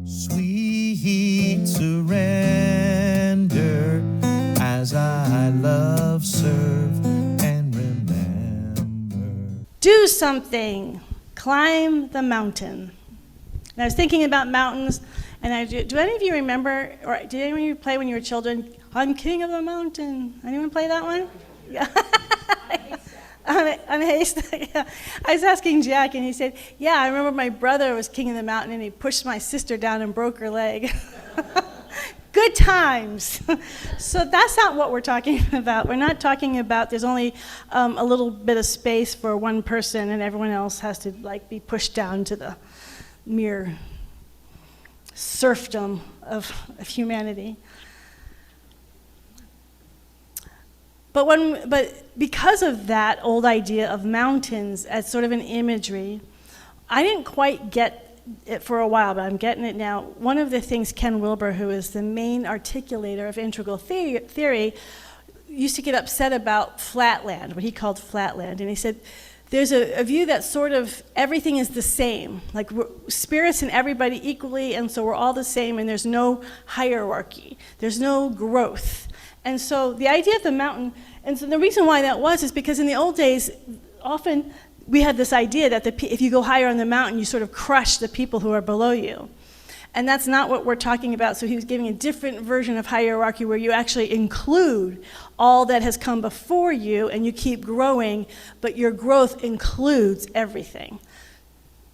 Sweet surrender as I love, serve, and remember. Do something. Climb the mountain. And I was thinking about mountains, and do any of you remember, or did any of you play when you were children, I'm king of the mountain? Anyone play that one? Yeah. On a haystack. Yeah. I was asking Jack, and he said, yeah, I remember my brother was king of the mountain, and he pushed my sister down and broke her leg. Good times. So that's not what we're talking about. We're not talking about there's only a little bit of space for one person, and everyone else has to be pushed down to the mere serfdom of humanity. But because of that old idea of mountains as sort of an imagery, I didn't quite get it for a while, but I'm getting it now. One of the things Ken Wilber, who is the main articulator of integral theory, used to get upset about flatland, what he called flatland. And he said, there's a view that sort of everything is the same, like spirits and everybody equally, and so we're all the same, and there's no hierarchy, there's no growth. And so the idea of the mountain, and so the reason why that was is because in the old days, often we had this idea that if you go higher on the mountain, you sort of crush the people who are below you. And that's not what we're talking about. So he was giving a different version of hierarchy where you actually include all that has come before you and you keep growing, but your growth includes everything.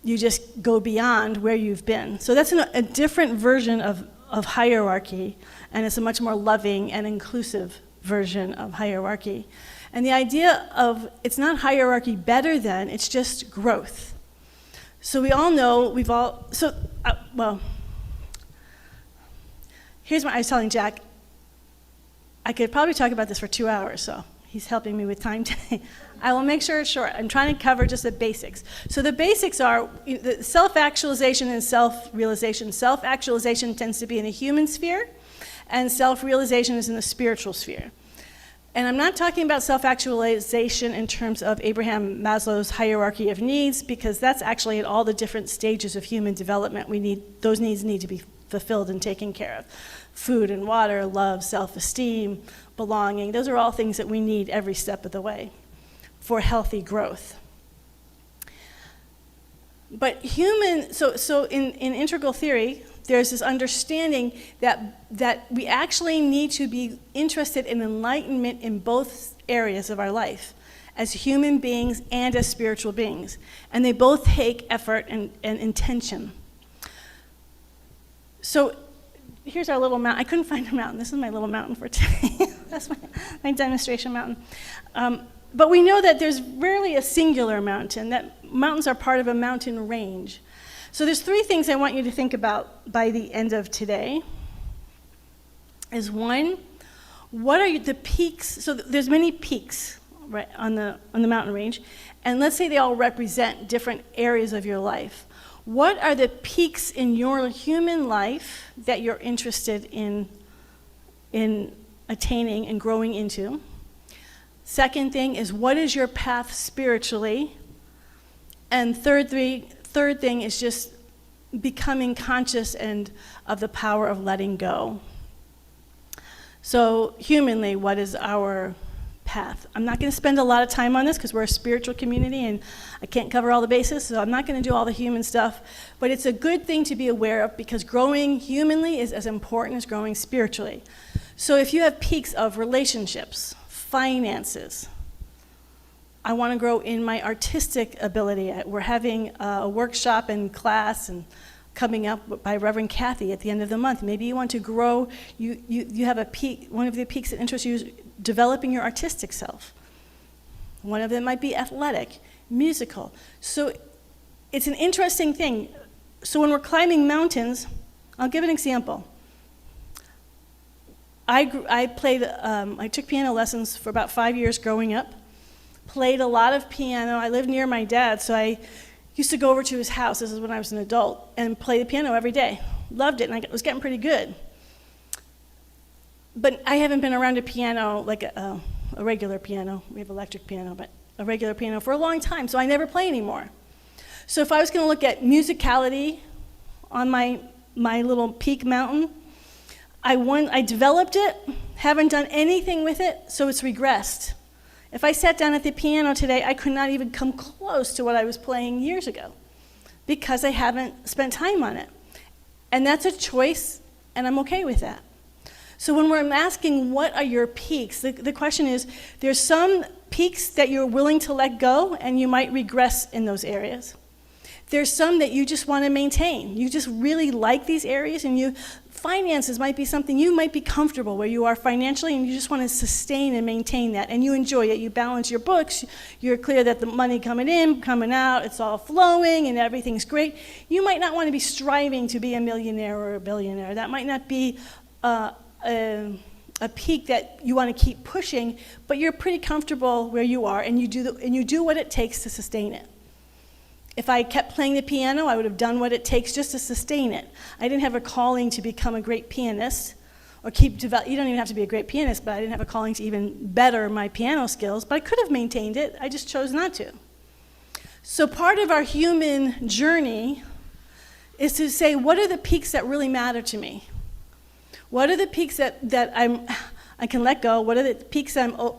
You just go beyond where you've been. So that's a different version of hierarchy, and it's a much more loving and inclusive version of hierarchy. And the idea of it's not hierarchy better than, it's just growth. So we all know, here's what I was telling Jack. I could probably talk about this for 2 hours, so he's helping me with time today. I will make sure it's short. I'm trying to cover just the basics. So the basics are self-actualization and self-realization. Self-actualization tends to be in the human sphere, and self-realization is in the spiritual sphere. And I'm not talking about self-actualization in terms of Abraham Maslow's hierarchy of needs, because that's actually at all the different stages of human development. Those needs need to be fulfilled and taken care of. Food and water, love, self-esteem, belonging, those are all things that we need every step of the way for healthy growth. But so in integral theory, there's this understanding that we actually need to be interested in enlightenment in both areas of our life, as human beings and as spiritual beings. And they both take effort and intention. So here's our little mountain. I couldn't find a mountain. This is my little mountain for today. That's my demonstration mountain. But we know that there's rarely a singular mountain, that mountains are part of a mountain range. So there's 3 things I want you to think about by the end of today. Is one, what are the peaks? So there's many peaks right on the mountain range, and let's say they all represent different areas of your life. What are the peaks in your human life that you're interested in attaining and growing into? Second thing is, what is your path spiritually? And third thing is just becoming conscious and of the power of letting go. So humanly, what is our path? I'm not going to spend a lot of time on this because we're a spiritual community and I can't cover all the bases, so I'm not going to do all the human stuff. But it's a good thing to be aware of because growing humanly is as important as growing spiritually. So if you have peaks of relationships, finances, I want to grow in my artistic ability. We're having a workshop and class and coming up by Reverend Kathy at the end of the month. Maybe you want to grow, you have a peak, one of the peaks that interests you is developing your artistic self. One of them might be athletic, musical. So it's an interesting thing. So when we're climbing mountains, I'll give an example. I took piano lessons for about 5 years growing up. Played a lot of piano. I lived near my dad, so I used to go over to his house, this is when I was an adult, and play the piano every day. Loved it, and I was getting pretty good. But I haven't been around a piano, like a regular piano. We have electric piano, but a regular piano for a long time, so I never play anymore. So if I was going to look at musicality on my my little peak mountain. I developed it, haven't done anything with it, so it's regressed. If I sat down at the piano today, I could not even come close to what I was playing years ago because I haven't spent time on it. And that's a choice, and I'm okay with that. So when we're asking what are your peaks, the question is, there's some peaks that you're willing to let go, and you might regress in those areas. There's some that you just want to maintain. You just really like these areas, and finances might be something you might be comfortable where you are financially, and you just want to sustain and maintain that, and you enjoy it. You balance your books. You're clear that the money coming in, coming out, it's all flowing, and everything's great. You might not want to be striving to be a millionaire or a billionaire. That might not be a peak that you want to keep pushing, but you're pretty comfortable where you are, and you do what it takes to sustain it. If I kept playing the piano, I would have done what it takes just to sustain it. I didn't have a calling to become a great pianist or you don't even have to be a great pianist, but I didn't have a calling to even better my piano skills, but I could have maintained it. I just chose not to. So part of our human journey is to say, what are the peaks that really matter to me? What are the peaks that I can let go? What are the peaks that I'm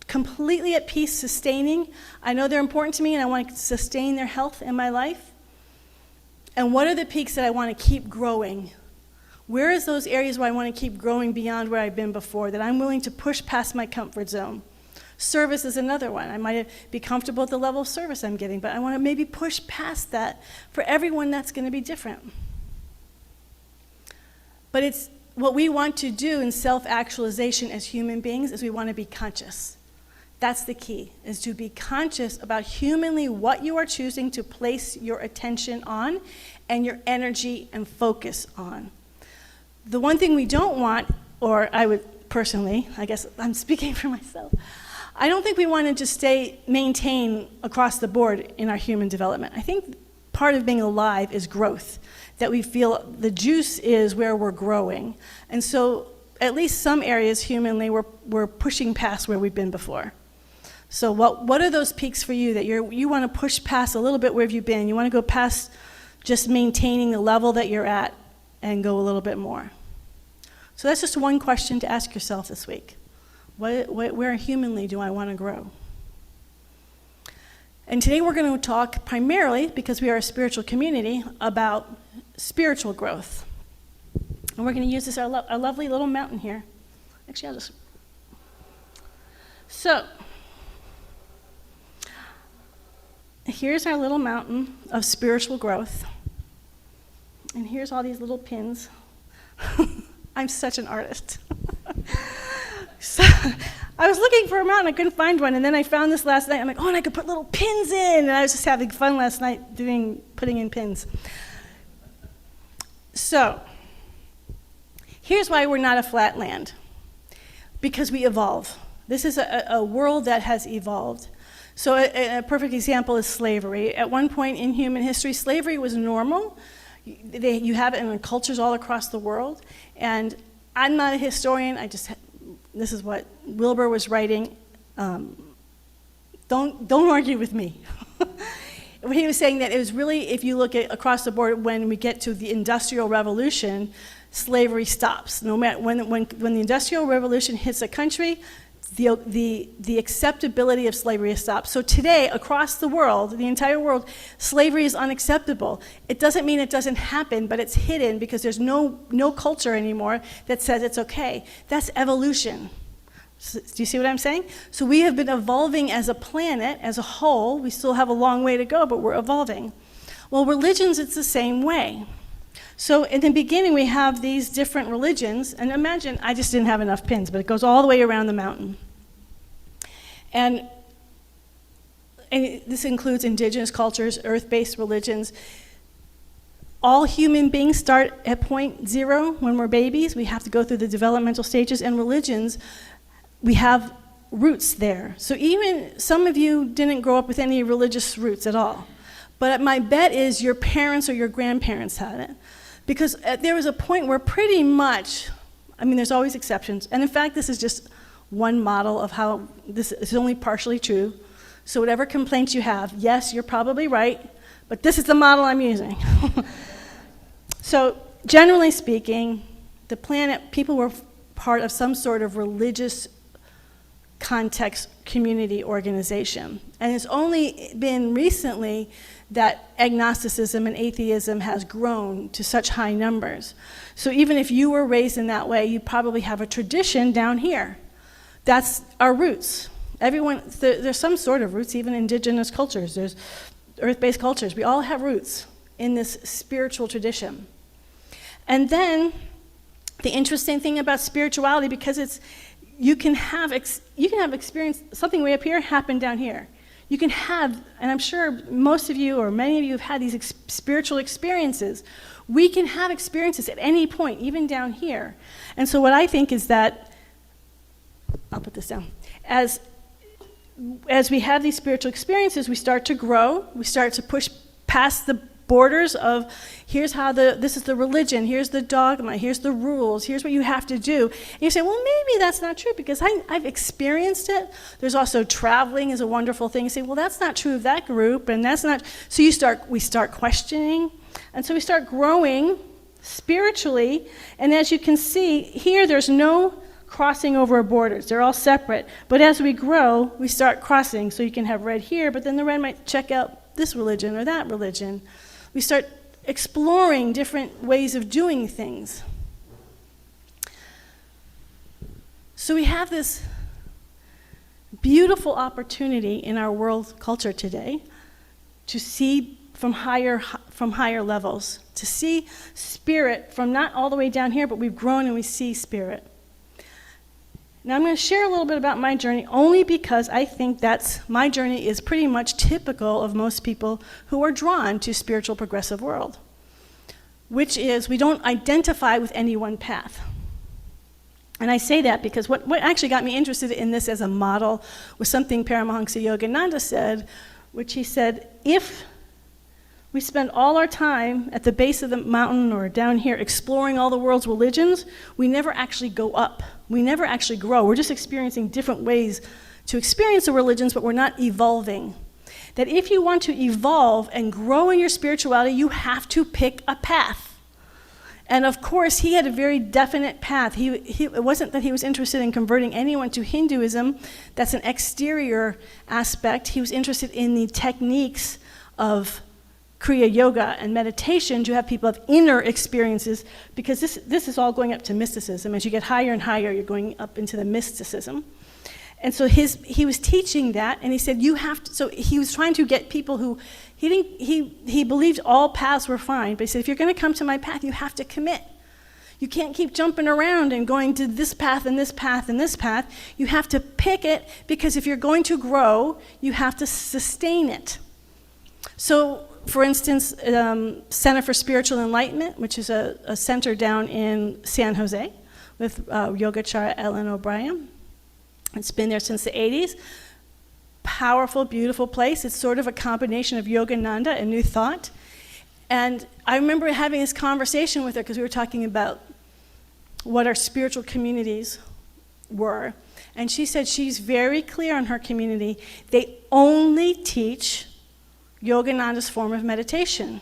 completely at peace sustaining? I know they're important to me, and I want to sustain their health in my life. And what are the peaks that I want to keep growing? Where is those areas where I want to keep growing beyond where I've been before, that I'm willing to push past my comfort zone? Service is another one. I might be comfortable at the level of service I'm getting, but I want to maybe push past that. For everyone, that's going to be different. But it's what we want to do in self-actualization as human beings is we want to be conscious. That's the key, is to be conscious about humanly what you are choosing to place your attention on and your energy and focus on. The one thing we don't want, or I would personally, I guess I'm speaking for myself, I don't think we want to just maintain across the board in our human development. I think part of being alive is growth, that we feel the juice is where we're growing. And so at least some areas humanly we're pushing past where we've been before. So what are those peaks for you that you want to push past a little bit? Where have you been? You want to go past just maintaining the level that you're at and go a little bit more. So that's just one question to ask yourself this week. Where humanly do I want to grow? And today we're going to talk primarily, because we are a spiritual community, about spiritual growth. And we're going to use this, our lovely little mountain here. Actually, So, here's our little mountain of spiritual growth. And here's all these little pins. I'm such an artist. So, I was looking for a mountain, I couldn't find one, and then I found this last night. I'm like, oh, and I could put little pins in, and I was just having fun last night putting in pins. So, here's why we're not a flat land. Because we evolve. This is a world that has evolved. So a perfect example is slavery. At one point in human history, slavery was normal. You have it in cultures all across the world. And I'm not a historian, this is what Wilbur was writing. Don't argue with me. He was saying that it was really, if you look at across the board, when we get to the Industrial Revolution, slavery stops. No matter when the Industrial Revolution hits a country, the acceptability of slavery has stopped. So today, across the world, the entire world, slavery is unacceptable. It doesn't mean it doesn't happen, but it's hidden because there's no culture anymore that says it's okay. That's evolution. So, do you see what I'm saying? So we have been evolving as a planet, as a whole. We still have a long way to go, but we're evolving. Well, religions, it's the same way. So in the beginning, we have these different religions, and imagine, I just didn't have enough pins, but it goes all the way around the mountain. And this includes indigenous cultures, earth-based religions. All human beings start at point zero when we're babies. We have to go through the developmental stages, and religions, we have roots there. So even some of you didn't grow up with any religious roots at all. But my bet is your parents or your grandparents had it. Because there was a point where pretty much, there's always exceptions. And in fact, this is just one model of how this is only partially true. So whatever complaints you have, yes, you're probably right, but this is the model I'm using. So generally speaking, the planet, people were part of some sort of religious context community organization. And it's only been recently that agnosticism and atheism has grown to such high numbers. So even if you were raised in that way, you probably have a tradition down here. That's our roots. Everyone, there's some sort of roots, even indigenous cultures, there's earth-based cultures. We all have roots in this spiritual tradition. And then the interesting thing about spirituality, because it's, you can have experience, something way up here happen down here. You can have, and I'm sure most of you or many of you have had these spiritual experiences. We can have experiences at any point, even down here. And so what I think is that, I'll put this down, as we have these spiritual experiences, we start to grow, we start to push past the borders of, here's how this is the religion, here's the dogma, here's the rules, here's what you have to do. And you say, well, maybe that's not true because I've experienced it. There's also traveling is a wonderful thing. You say, well, that's not true of that group, and that's not, so we start questioning, and so we start growing spiritually, and as you can see, here there's no crossing over borders. They're all separate. But as we grow, we start crossing. So you can have red here, but then the red might check out this religion or that religion. We start exploring different ways of doing things. So we have this beautiful opportunity in our world culture today to see from higher levels, to see spirit from not all the way down here, but we've grown and we see spirit. Now I'm going to share a little bit about my journey only because I think my journey is pretty much typical of most people who are drawn to spiritual progressive world, which is we don't identify with any one path. And I say that because what actually got me interested in this as a model was something Paramahansa Yogananda said, which he said, if we spend all our time at the base of the mountain or down here exploring all the world's religions, we never actually go up. We never actually grow. We're just experiencing different ways to experience the religions, but we're not evolving. That if you want to evolve and grow in your spirituality, you have to pick a path. And of course, he had a very definite path. It wasn't that he was interested in converting anyone to Hinduism. That's an exterior aspect. He was interested in the techniques of Kriya Yoga and meditation to have people have inner experiences, because this is all going up to mysticism. As you get higher and higher, you're going up into the mysticism. And so he was teaching that, and he said you have to, so he was trying to get people who, he believed all paths were fine, but he said if you're going to come to my path, you have to commit. You can't keep jumping around and going to this path and this path and this path. You have to pick it, because if you're going to grow, you have to sustain it. So, for instance, Center for Spiritual Enlightenment, which is a center down in San Jose with Yogacharya Ellen O'Brien. It's been there since the 80s. Powerful, beautiful place. It's sort of a combination of Yogananda and New Thought. And I remember having this conversation with her because we were talking about what our spiritual communities were. And she said she's very clear in her community. They only teach Yogananda's form of meditation.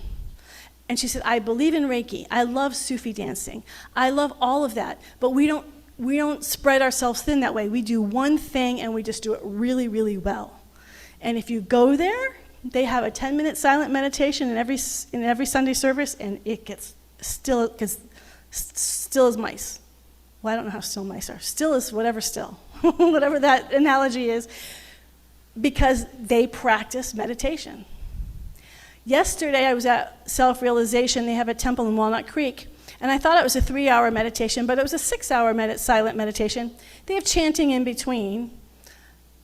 And she said, I believe in Reiki. I love Sufi dancing. I love all of that. But we don't spread ourselves thin that way. We do one thing and we just do it really, really well. And if you go there, they have a 10-minute silent meditation in every Sunday service, and it gets still as mice. Well, I don't know how still mice are. Still is whatever still, whatever that analogy is, because they practice meditation. Yesterday, I was at Self-Realization. They have a temple in Walnut Creek, and I thought it was a 3-hour meditation, but it was a 6-hour silent meditation. They have chanting in between,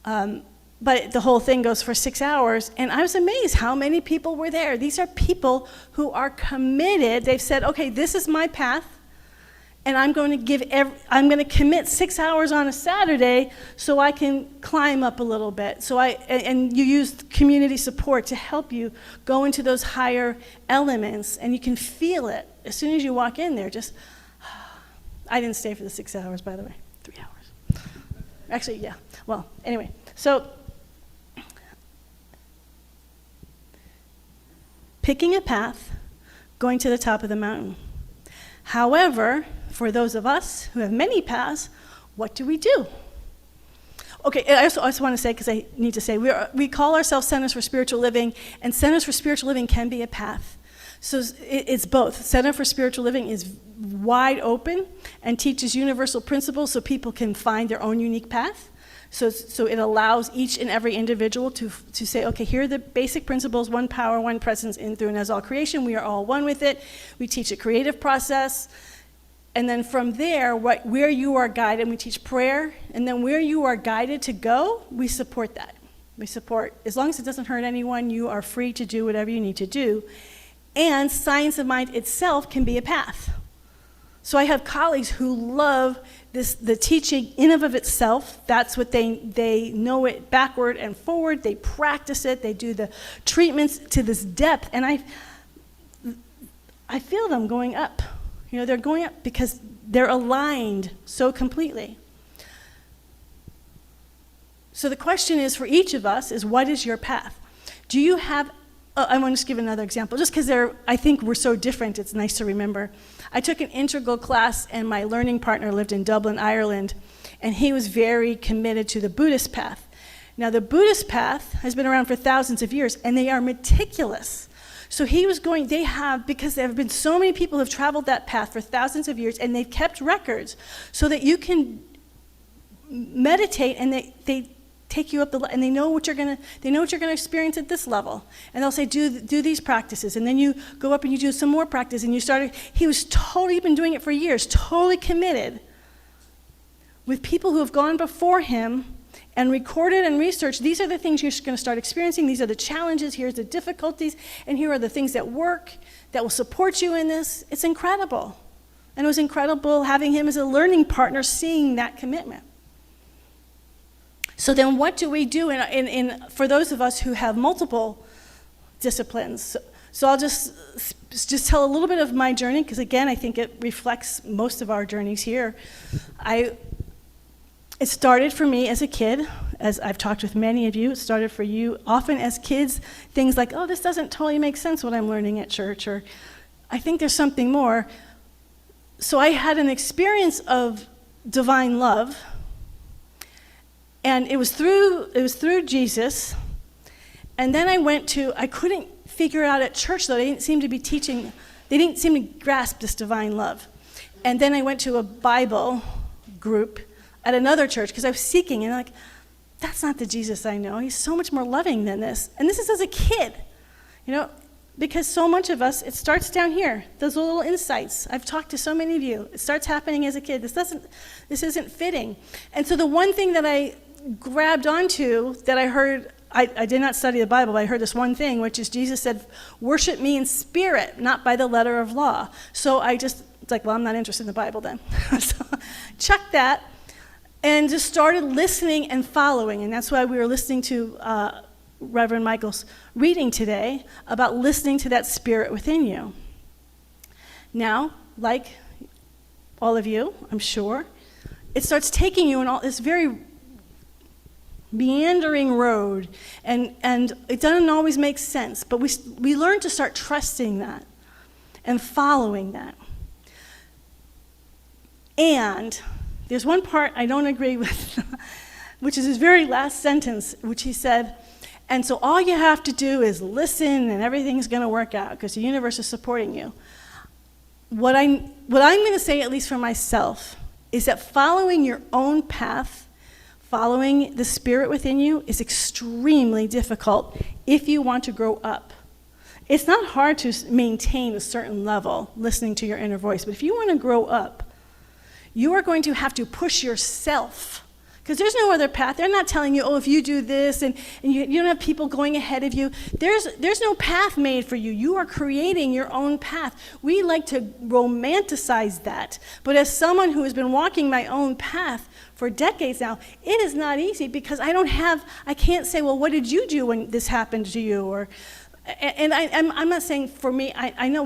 but the whole thing goes for 6 hours, and I was amazed how many people were there. These are people who are committed. They've said, okay, this is my path, and I'm going to commit 6 hours on a Saturday so I can climb up a little bit. And you use community support to help you go into those higher elements, and you can feel it as soon as you walk in there. I didn't stay for the 6 hours, by the way, 3 hours. Actually, yeah. Well, anyway, so picking a path, going to the top of the mountain. However, for those of us who have many paths, what do we do? Okay, I also want to say, because I need to say, we call ourselves Centers for Spiritual Living, and Centers for Spiritual Living can be a path. So it's both. Center for Spiritual Living is wide open and teaches universal principles so people can find their own unique path. So it allows each and every individual to say, okay, here are the basic principles: one power, one presence, in, through, and as all creation. We are all one with it. We teach a creative process. And then from there, where you are guided, we teach prayer. And then where you are guided to go, we support that. We support, as long as it doesn't hurt anyone, you are free to do whatever you need to do. And Science of Mind itself can be a path. So I have colleagues who love the teaching in of itself. That's what they know it backward and forward. They practice it. They do the treatments to this depth. And I feel them going up. You know, they're going up because they're aligned so completely. So the question is, for each of us, is what is your path? Do you have, I want to just give another example, just because I think we're so different, it's nice to remember. I took an integral class, and my learning partner lived in Dublin, Ireland, and he was very committed to the Buddhist path. Now, the Buddhist path has been around for thousands of years, and they are meticulous. So he was going, because there have been so many people who have traveled that path for thousands of years, and they've kept records so that you can meditate, and they take you up and they know what you're gonna experience at this level. And they'll say, do these practices, and then you go up and you do some more practice, and he was totally been doing it for years, totally committed with people who have gone before him and recorded and researched. These are the things you're going to start experiencing. These are the challenges. Here's the difficulties. And here are the things that work, that will support you in this. It's incredible. And it was incredible having him as a learning partner, seeing that commitment. So then what do we do for those of us who have multiple disciplines? So I'll just tell a little bit of my journey, because again, I think it reflects most of our journeys here. It started for me as a kid, as I've talked with many of you. It started for you often as kids, things like, oh, this doesn't totally make sense what I'm learning at church, or I think there's something more. So I had an experience of divine love, and it was through Jesus. And then I couldn't figure it out at church, though. They didn't seem to be teaching, they didn't seem to grasp this divine love. And then I went to a Bible group at another church, because I was seeking, and I'm like, that's not the Jesus I know. He's so much more loving than this. And this is as a kid, you know, because so much of us, it starts down here, those little insights. I've talked to so many of you. It starts happening as a kid. This isn't fitting. And so the one thing that I grabbed onto, that I heard, I did not study the Bible, but I heard this one thing, which is Jesus said, worship me in spirit, not by the letter of law. So it's like, well, I'm not interested in the Bible then. So chuck that. And just started listening and following. And that's why we were listening to Reverend Michael's reading today about listening to that spirit within you. Now, like all of you, I'm sure, it starts taking you on all this very meandering road. And it doesn't always make sense. But we learn to start trusting that and following that. And there's one part I don't agree with, which is his very last sentence, which he said, and so all you have to do is listen and everything's going to work out because the universe is supporting you. What I'm going to say, at least for myself, is that following your own path, following the spirit within you, is extremely difficult if you want to grow up. It's not hard to maintain a certain level, listening to your inner voice, but if you want to grow up, you are going to have to push yourself, because there's no other path. They're not telling you, oh, if you do this, and you don't have people going ahead of you. There's no path made for you. You are creating your own path. We like to romanticize that, but as someone who has been walking my own path for decades now, it is not easy, because I can't say, well, what did you do when this happened to you? I'm not saying for me, I know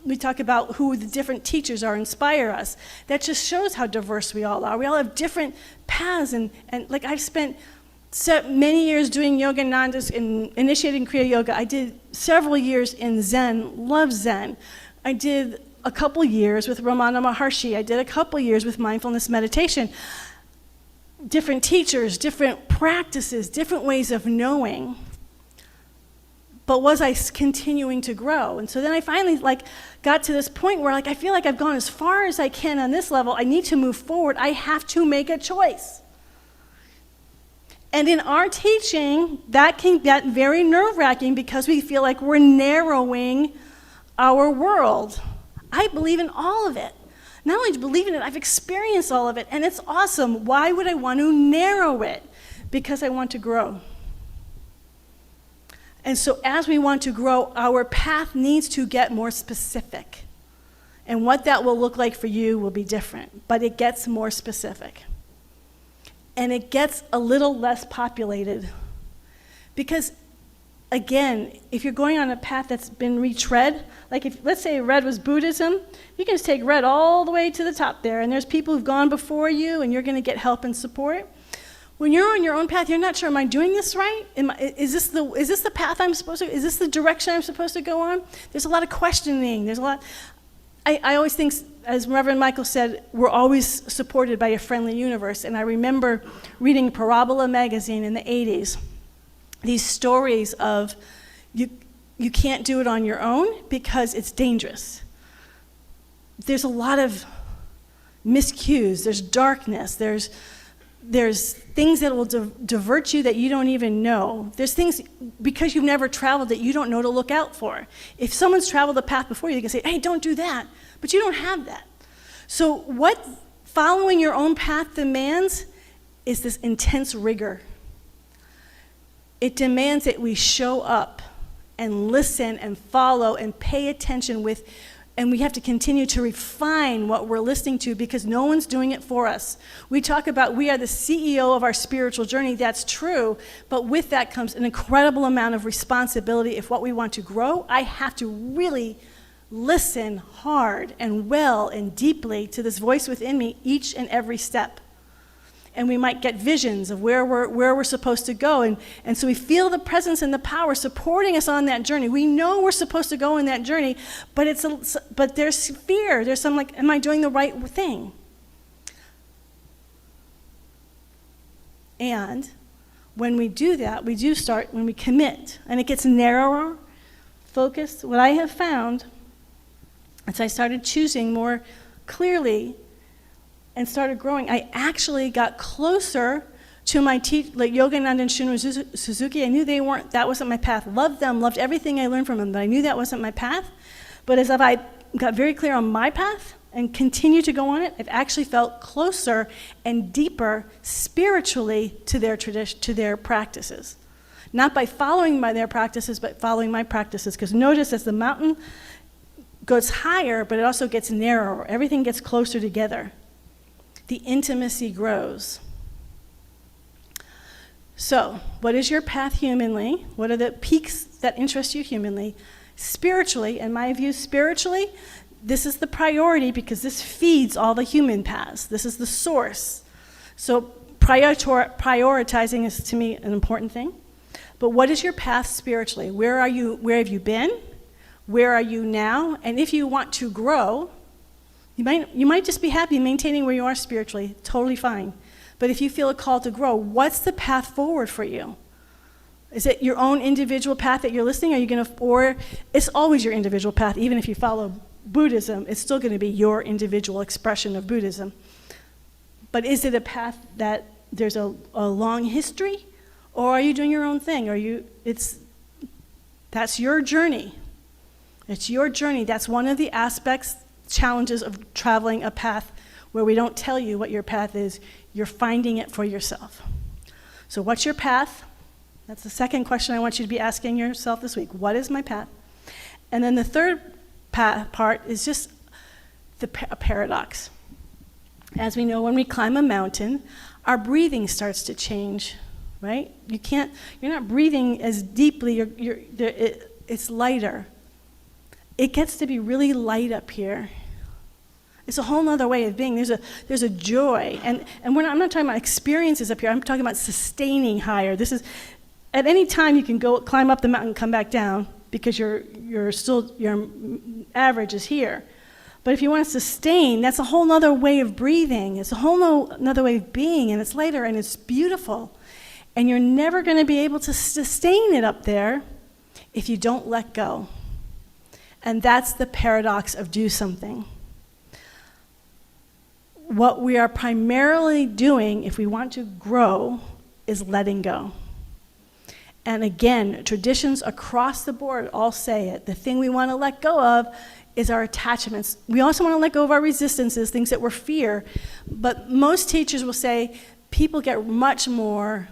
we talk about who the different teachers are, inspire us. That just shows how diverse we all are. We all have different paths, and like I've spent many years doing yoga nandas and initiating Kriya Yoga. I did several years in Zen, love Zen. I did a couple years with Ramana Maharshi. I did a couple years with mindfulness meditation. Different teachers, different practices, different ways of knowing. But was I continuing to grow? And so then I finally got to this point where I feel like I've gone as far as I can on this level. I need to move forward. I have to make a choice. And in our teaching, that can get very nerve-wracking because we feel like we're narrowing our world. I believe in all of it. Not only do I believe in it, I've experienced all of it, and it's awesome. Why would I want to narrow it? Because I want to grow. And so as we want to grow, our path needs to get more specific. And what that will look like for you will be different, but it gets more specific. And it gets a little less populated. Because, again, if you're going on a path that's been retread, if, let's say red was Buddhism, you can just take red all the way to the top there, and there's people who've gone before you, and you're going to get help and support. When you're on your own path, you're not sure, am I doing this right? Is this the path I'm supposed to, is this the direction I'm supposed to go on? There's a lot of questioning. There's a lot. I always think, as Reverend Michael said, we're always supported by a friendly universe. And I remember reading Parabola magazine in the 80s, these stories of you can't do it on your own because it's dangerous. There's a lot of miscues. There's darkness. There's things that will divert you that you don't even know. There's things, because you've never traveled, that you don't know to look out for. If someone's traveled the path before you, they can say, hey, don't do that. But you don't have that. So what following your own path demands is this intense rigor. It demands that we show up and listen and follow and pay attention with. And we have to continue to refine what we're listening to because no one's doing it for us. We talk about we are the CEO of our spiritual journey. That's true. But with that comes an incredible amount of responsibility. If what we want to grow, I have to really listen hard and well and deeply to this voice within me each and every step. And we might get visions of where we're supposed to go. And so we feel the presence and the power supporting us on that journey. We know we're supposed to go in that journey, but there's fear. There's some am I doing the right thing? And when we do that, we do start, when we commit, and it gets narrower, focused. What I have found, as I started choosing more clearly and started growing, I actually got closer to my Yogananda and Shunryu Suzuki. I knew that wasn't my path. Loved them, loved everything I learned from them, but I knew that wasn't my path. But as I got very clear on my path and continued to go on it, I've actually felt closer and deeper spiritually to their tradition, to their practices. Not by following their practices, but following my practices. Because notice as the mountain goes higher, but it also gets narrower. Everything gets closer together. The intimacy grows. So, what is your path humanly? What are the peaks that interest you humanly? Spiritually, in my view, spiritually, this is the priority because this feeds all the human paths. This is the source. So, prioritizing is, to me, an important thing. But what is your path spiritually? Where are you? Where have you been? Where are you now? And if you want to grow, you might just be happy maintaining where you are spiritually, totally fine. But if you feel a call to grow, what's the path forward for you? Is it your own individual path that you're listening? Or it's always your individual path, even if you follow Buddhism, it's still going to be your individual expression of Buddhism. But is it a path that there's a long history? Or are you doing your own thing? That's your journey. It's your journey. That's one of the challenges of traveling a path where we don't tell you what your path is. You're finding it for yourself. So what's your path? That's the second question I want you to be asking yourself this week. What is my path? And then the third part is just a paradox. As we know, when we climb a mountain, our breathing starts to change, right? You're not breathing as deeply, it's lighter. It gets to be really light up here. It's a whole other way of being. There's a joy. And I'm not talking about experiences up here. I'm talking about sustaining higher. This is, at any time you can go climb up the mountain and come back down because your average is here. But if you want to sustain, that's a whole nother way of breathing. It's a whole nother way of being, and it's later, and it's beautiful. And you're never going to be able to sustain it up there if you don't let go. And that's the paradox of do something. What we are primarily doing, if we want to grow, is letting go. And again, traditions across the board all say it. The thing we want to let go of is our attachments. We also want to let go of our resistances, things that we fear. But most teachers will say people get much more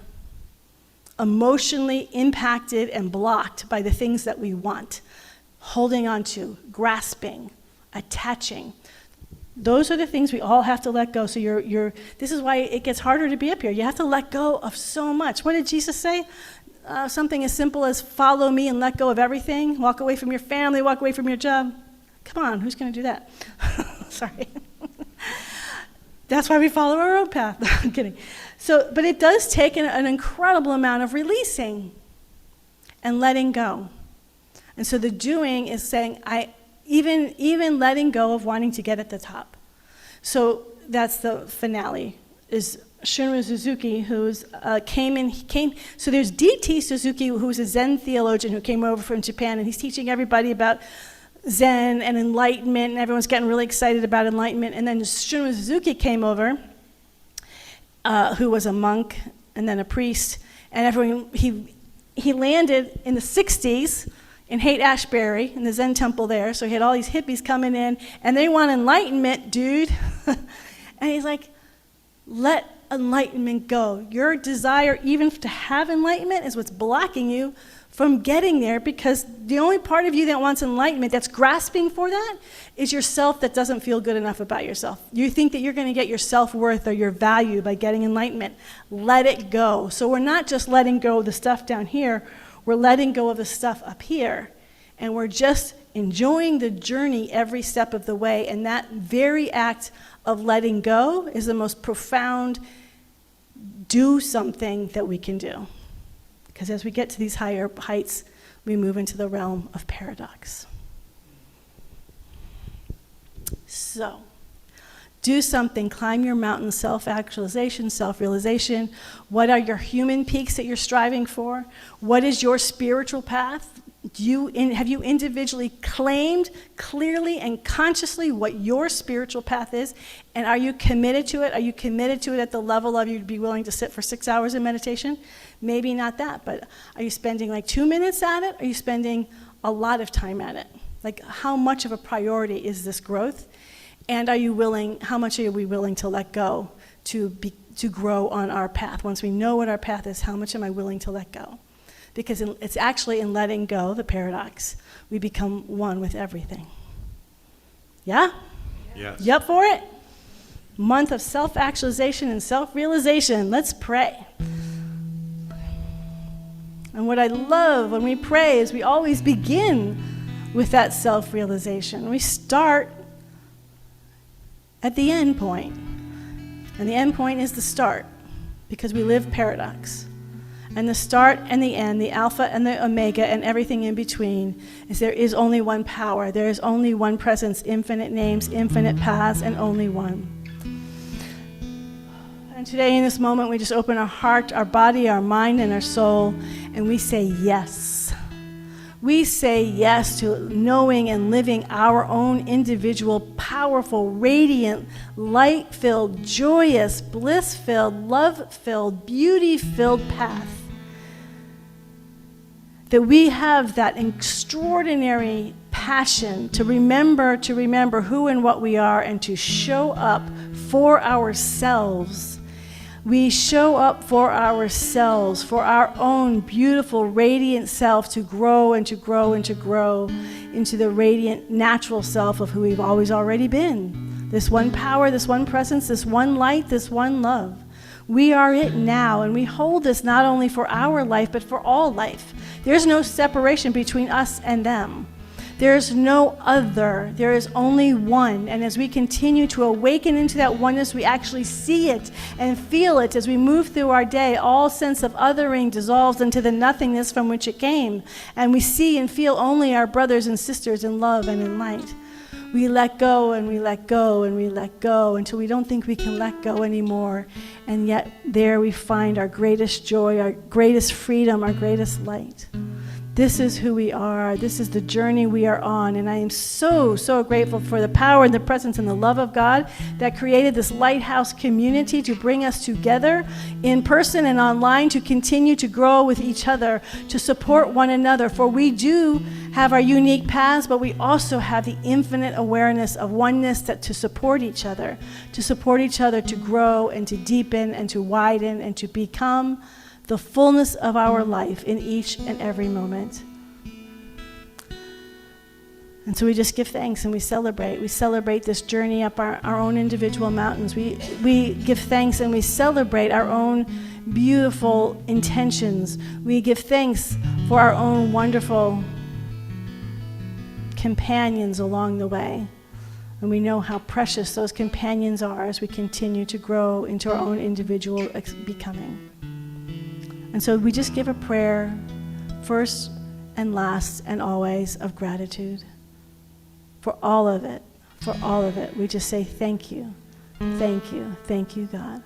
emotionally impacted and blocked by the things that we want. Holding on to, grasping, attaching. Those are the things we all have to let go. So this is why it gets harder to be up here. You have to let go of so much. What did Jesus say? Something as simple as follow me and let go of everything. Walk away from your family, walk away from your job. Come on, who's going to do that? Sorry. That's why we follow our own path. No, I'm kidding. But it does take an incredible amount of releasing and letting go. And so the doing is saying, even letting go of wanting to get at the top. So that's the finale, is Shunryu Suzuki, who's came. So there's D.T. Suzuki, who's a Zen theologian who came over from Japan, and he's teaching everybody about Zen and enlightenment, and everyone's getting really excited about enlightenment. And then Shunryu Suzuki came over, who was a monk and then a priest, and everyone he landed in the 60s in Haight-Ashbury, in the Zen temple there. So he had all these hippies coming in, and they want enlightenment, dude. And he's like, let enlightenment go. Your desire even to have enlightenment is what's blocking you from getting there, because the only part of you that wants enlightenment, that's grasping for that, is yourself that doesn't feel good enough about yourself. You think that you're going to get your self-worth or your value by getting enlightenment. Let it go. So we're not just letting go of the stuff down here, we're letting go of the stuff up here. And we're just enjoying the journey every step of the way. And that very act of letting go is the most profound do something that we can do. Because as we get to these higher heights, we move into the realm of paradox. So, do something, climb your mountain, self-actualization, self-realization. What are your human peaks that you're striving for? What is your spiritual path? Have you individually claimed clearly and consciously what your spiritual path is? And are you committed to it? Are you committed to it at the level of you'd be willing to sit for 6 hours in meditation? Maybe not that, but are you spending like 2 minutes at it? Are you spending a lot of time at it? Like, how much of a priority is this growth? And how much are we willing to let go to grow on our path? Once we know what our path is, how much am I willing to let go? Because it's actually in letting go, the paradox, we become one with everything. Yeah? Yes. You up for it? Month of self-actualization and self-realization. Let's pray. And what I love when we pray is we always begin with that self-realization. We start at the end point. And the end point is the start, because we live paradox. And the start and the end, the alpha and the omega and everything in between, is there is only one power. There is only one presence, infinite names, infinite paths, and only one. And today in this moment, we just open our heart, our body, our mind, and our soul, and we say yes. We say yes to knowing and living our own individual, powerful, radiant, light-filled, joyous, bliss-filled, love-filled, beauty-filled path. That we have that extraordinary passion to remember who and what we are, and to show up for ourselves. We show up for ourselves, for our own beautiful, radiant self, to grow and to grow and to grow into the radiant, natural self of who we've always already been. This one power, this one presence, this one light, this one love. We are it now, and we hold this not only for our life, but for all life. There's no separation between us and them. There's no other. There is only one. And as we continue to awaken into that oneness, we actually see it and feel it as we move through our day. All sense of othering dissolves into the nothingness from which it came. And we see and feel only our brothers and sisters in love and in light. We let go and we let go and we let go until we don't think we can let go anymore. And yet there we find our greatest joy, our greatest freedom, our greatest light. This is who we are. This is the journey we are on. And I am so, so grateful for the power and the presence and the love of God that created this Lighthouse community to bring us together in person and online to continue to grow with each other, to support one another. For we do have our unique paths, but we also have the infinite awareness of oneness that to support each other to grow and to deepen and to widen and to become the fullness of our life in each and every moment. And so we just give thanks and we celebrate. We celebrate this journey up our own individual mountains. We give thanks and we celebrate our own beautiful intentions. We give thanks for our own wonderful companions along the way. And we know how precious those companions are as we continue to grow into our own individual becoming. And so we just give a prayer, first and last and always, of gratitude for all of it, for all of it. We just say thank you, thank you, thank you, God.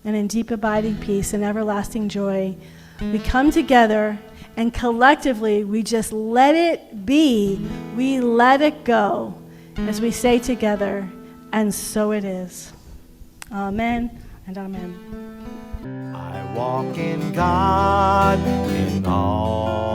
And in deep abiding peace and everlasting joy, we come together and collectively we just let it be. We let it go as we say together, and so it is. Amen and amen. I walk in God in all